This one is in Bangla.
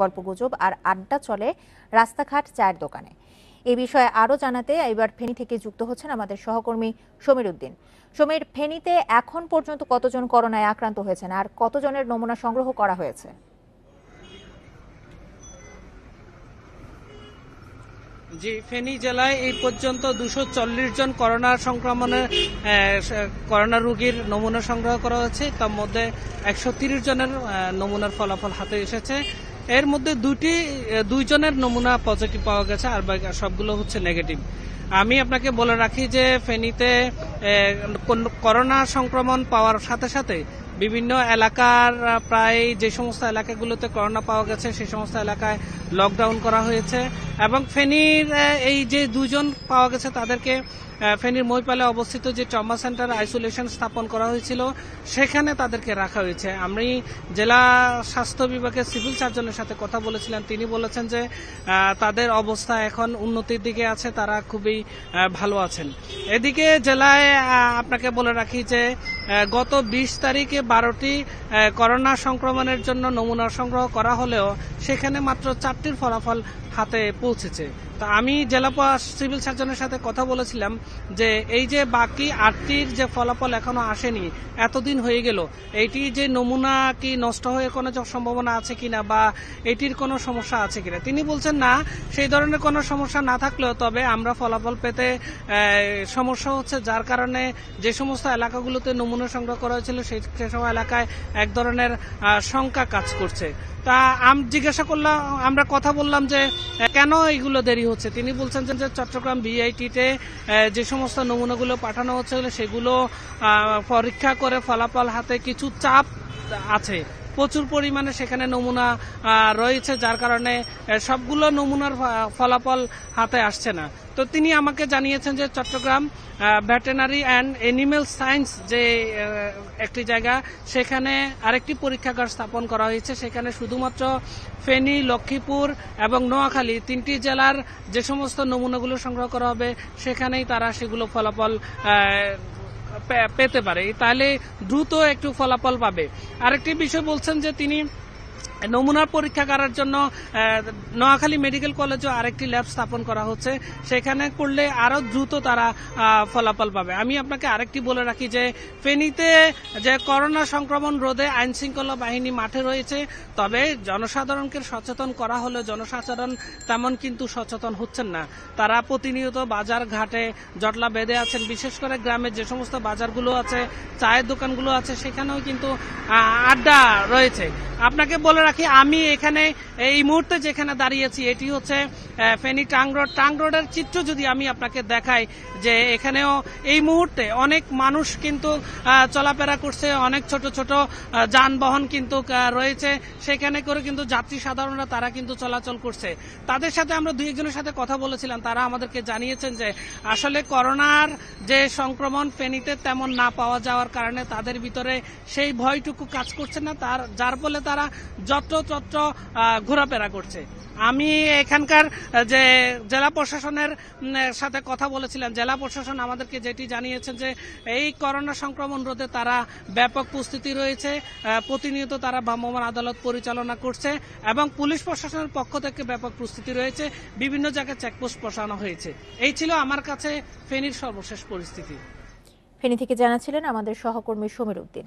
গল্পগুজব আর আড্ডা চলে রাস্তাঘাট, চায়ের দোকানে। এই বিষয়ে আরও জানাতে এবার ফেনী থেকে যুক্ত হচ্ছেন আমাদের সহকর্মী সমীর উদ্দিন। সমীর, ফেনীতে এখন পর্যন্ত কতজন করোনায় আক্রান্ত হয়েছেন আর কতজনের নমুনা সংগ্রহ করা হয়েছে? জি, ফেনী জেলায় এই পর্যন্ত 240 জন করোনা রোগীর নমুনা সংগ্রহ করা হয়েছে। তার মধ্যে 130 জনের নমুনার ফলাফল হাতে এসেছে। এর মধ্যে দুইজনের নমুনা পজিটিভ পাওয়া গেছে, আর সবগুলো হচ্ছে নেগেটিভ। আমি আপনাকে বলে রাখি যে ফেনীতে করোনা সংক্রমণ পাওয়ার সাথে সাথে বিভিন্ন এলাকার প্রায় যে সমস্ত এলাকাগুলোতে করোনা পাওয়া গেছে সেই সমস্ত এলাকায় লকডাউন করা হয়েছে এবং ফেনীর এই যে দুজন পাওয়া গেছে তাদেরকে ফেনীর মহিপালে অবস্থিত যে ট্রমা সেন্টার আইসোলেশন স্থাপন করা হয়েছিল সেখানে তাদেরকে রাখা হয়েছে। আমি জেলা স্বাস্থ্য বিভাগের সিভিল সার্জনের সাথে কথা বলেছিলাম, তিনি বলেছেন যে তাদের অবস্থা এখন উন্নতির দিকে আছে, তারা খুবই ভালো আছেন। এদিকে জেলায় আপনাকে বলে রাখি যে গত 20 তারিখে 12টি করোনা সংক্রমণের জন্য নমুনা সংগ্রহ করা হলেও সেখানে মাত্র 4টির ফলাফল হাতে পৌঁছেছে। তা আমি জেলা সিভিল সার্জনের সাথে কথা বলেছিলাম যে এই যে বাকি 8টির যে ফলাফল এখনো আসেনি, এতদিন হয়ে গেল, এইটি যে নমুনা কি নষ্ট হয়ে কোনো সম্ভাবনা আছে কিনা বা এটির কোনো সমস্যা আছে কিনা। তিনি বলছেন না, সেই ধরনের কোনো সমস্যা না থাকলেও তবে আমরা ফলাফল পেতে সমস্যা হচ্ছে, যার কারণে যে সমস্ত এলাকাগুলোতে নমুনা সংগ্রহ করা হয়েছিল সেসব এলাকায় এক ধরনের শঙ্কা কাজ করছে। তা জিজ্ঞাসা করলাম, আমরা কথা বললাম যে কেন এইগুলো দেরি হচ্ছে। তিনি বলছেন যে চট্টগ্রাম বিআইটিতে যে সমস্ত নমুনাগুলো পাঠানো হচ্ছিল সেগুলো পরীক্ষা করে ফলাফল হাতে কিছু চাপ আছে, প্রচুর পরিমাণে সেখানে নমুনা রয়েছে, যার কারণে সবগুলো নমুনার ফলাফল হাতে আসছে না। তো তিনি আমাকে জানিয়েছেন যে Chattogram veterinary and animal science যে একটি জায়গা, সেখানে আরেকটি পরীক্ষাগার স্থাপন করা হয়েছে। সেখানে শুধুমাত্র ফেনী, লক্ষ্মীপুর এবং নোয়াখালী 3টি জেলার যে সমস্ত নমুনাগুলো সংগ্রহ করা হবে সেখানেই তারা সেগুলো ফলাফল পেতে পারে, তাহলে দ্রুত একটু ফলাফল পাবে। আরেকটি বিষয় বলছেন যে তিনি নমুনার পরীক্ষা করার জন্য নোয়াখালী মেডিকেল কলেজেও আরেকটি ল্যাব স্থাপন করা হচ্ছে, সেখানে করলে আরো দ্রুত তারা ফলাফল পাবে। আমি আপনাকে আরেকটি বলে রাখি যে ফেনীতে যে করোনা সংক্রমণ রোধে আইন শৃঙ্খলা বাহিনী মাঠে রয়েছে, তবে জনসাধারণকে সচেতন করা হলে জনসাধারণ তেমন কিন্তু সচেতন হচ্ছেন না। তারা প্রতিনিয়ত বাজার ঘাটে জটলা বেঁধে আছেন, বিশেষ করে গ্রামের যে সমস্ত বাজারগুলো আছে, চায়ের দোকানগুলো আছে, সেখানেও কিন্তু আড্ডা রয়েছে। আপনাকে বলে রাখি, আমি এখানে এই মুহূর্তে যেখানে দাঁড়িয়েছি এটি হচ্ছে ফেনী টাং রোডের চিত্র যদি আমি আপনাকে দেখাই, যে এখানেও এই মুহূর্তে অনেক মানুষ কিন্তু চলাফেরা করছে, অনেক ছোট ছোট যানবাহন কিন্তু রয়েছে, সেখানে করে কিন্তু যাত্রী সাধারণরা তারা কিন্তু চলাচল করছে। তাদের সাথে আমরা 2-1 জনের সাথে কথা বলেছিলাম, তারা আমাদেরকে জানিয়েছেন যে আসলে করোনার যে সংক্রমণ ফেনীতে তেমন না পাওয়া যাওয়ার কারণে তাদের ভিতরে সেই ভয়টুকু কাজ করছে না, যার ফলে তারা যত্র ঘোরাফেরা করছে। আমি এখানকার যে জেলা প্রশাসনের সাথে কথা বলেছিলাম, জেলা প্রশাসন আমাদেরকে যেটি জানিয়েছেন যে এই করোনা সংক্রমণ রোধে তারা ব্যাপক প্রস্তুতি রয়েছে, প্রতিনিয়ত তারা ভ্রাম্যমাণ আদালত পরিচালনা করছে এবং পুলিশ প্রশাসনের পক্ষ থেকে ব্যাপক প্রস্তুতি রয়েছে, বিভিন্ন জায়গায় চেকপোস্ট বসানো হয়েছে। এই ছিল আমার কাছে ফেনীর সর্বশেষ পরিস্থিতি। ফেনী থেকে জানাচ্ছিলেন আমাদের সহকর্মী সমীর উদ্দিন।